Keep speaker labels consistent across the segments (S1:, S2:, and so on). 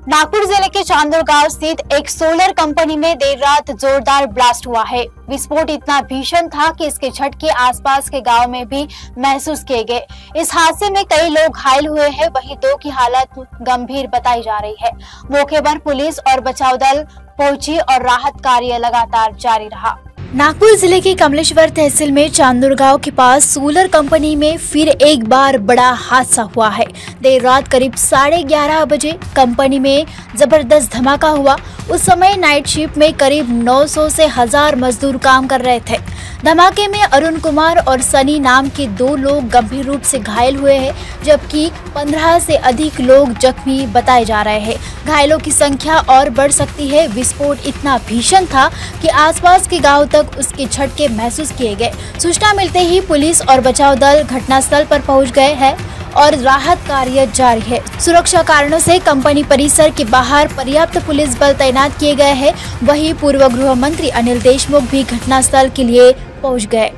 S1: नागपुर जिले के चांदुर गांव स्थित एक सोलर कंपनी में देर रात जोरदार ब्लास्ट हुआ है। विस्फोट इतना भीषण था कि इसके झटके आसपास के गांव में भी महसूस किए गए। इस हादसे में कई लोग घायल हुए हैं, वहीं 2 की हालत गंभीर बताई जा रही है। मौके पर पुलिस और बचाव दल पहुंची और राहत कार्य लगातार जारी रहा। नागपुर जिले के कमलेश्वर तहसील में चांदुर गांव के पास सोलर कंपनी में फिर एक बार बड़ा हादसा हुआ है। देर रात करीब 11:30 बजे कंपनी में जबरदस्त धमाका हुआ। उस समय नाइट शिफ्ट में करीब 900 से 1000 मजदूर काम कर रहे थे। धमाके में अरुण कुमार और सनी नाम के 2 लोग गंभीर रूप से घायल हुए हैं, जबकि 15 से अधिक लोग जख्मी बताए जा रहे हैं। घायलों की संख्या और बढ़ सकती है। विस्फोट इतना भीषण था कि आसपास के गांव तक उसके झटके महसूस किए गए। सूचना मिलते ही पुलिस और बचाव दल घटनास्थल पर पहुंच गए हैं और राहत कार्य जारी है। सुरक्षा कारणों से कंपनी परिसर के बाहर पर्याप्त पुलिस बल तैनात किए गए हैं। वहीं पूर्व गृह मंत्री अनिल देशमुख भी घटनास्थल के लिए पहुंच गए।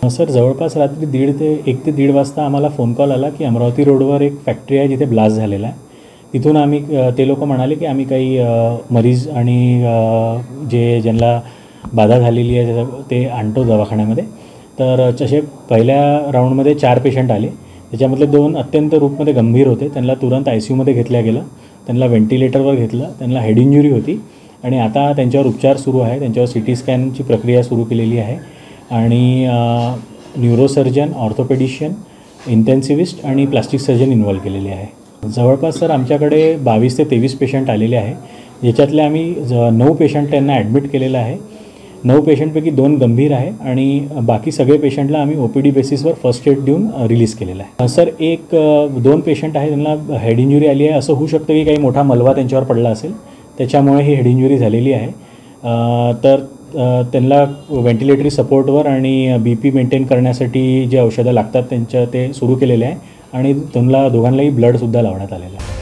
S2: सर, जवळपास रात्री 1 ते 1:30 वाजता आम्हाला फोन कॉल आला की अमरावती रोडवर एक फॅक्टरी आहे जिथे ब्लास्ट झालेला आहे। तिथून आम्ही ते लोक म्हणाले की आम्ही काही मरीज आणि ज्यांना बाधा झालेली आहे ते आणतो दवाखान्यामध्ये। तर तसे पहिल्या राऊंडमध्ये 4 पेशंट आले, त्याच्यामधले 2 अत्यंत रूपमध्ये गंभीर होते। त्यांना तुरंत ICUमध्ये घेतल्या गेलं, त्यांना व्हेंटिलेटरवर घेतलं, त्यांना हेड इंजुरी होती आणि आता त्यांच्यावर उपचार सुरू आहे। त्यांच्यावर CT स्कॅनची प्रक्रिया सुरू केलेली आहे आणि न्यूरोसर्जन, ऑर्थोपेडिशियन, इंटेन्सिव्हिस्ट आणि प्लास्टिक सर्जन इन्व्हॉल्व केलेले आहे। जवळपास सर आमच्याकडे 22 ते 23 पेशंट आलेले आहे, ज्याच्यातले आम्ही 9 पेशंट त्यांना ॲडमिट केलेलं आहे। 9 पेशंटपैकी 2 गंभीर आहे आणि बाकी सगळे पेशंटला आम्ही OPD बेसिसवर फर्स्ट एड देऊन रिलीज केलेला आहे। सर 2 पेशंट आहे त्यांना हेड इंजुरी आली आहे। असं होऊ शकतं की काही मोठा मलबा त्यांच्यावर पडला असेल, त्याच्यामुळे ही हेड इंजुरी झालेली आहे। तर त्यांना व्हेंटिलेटरी सपोर्टवर आणि BP मेंटेन करण्यासाठी जे औषधं लागतात ते सुरू केलेले आहे आणि त्यांना दोघांनाही ब्लडसुद्धा लावण्यात आलेलं आहे।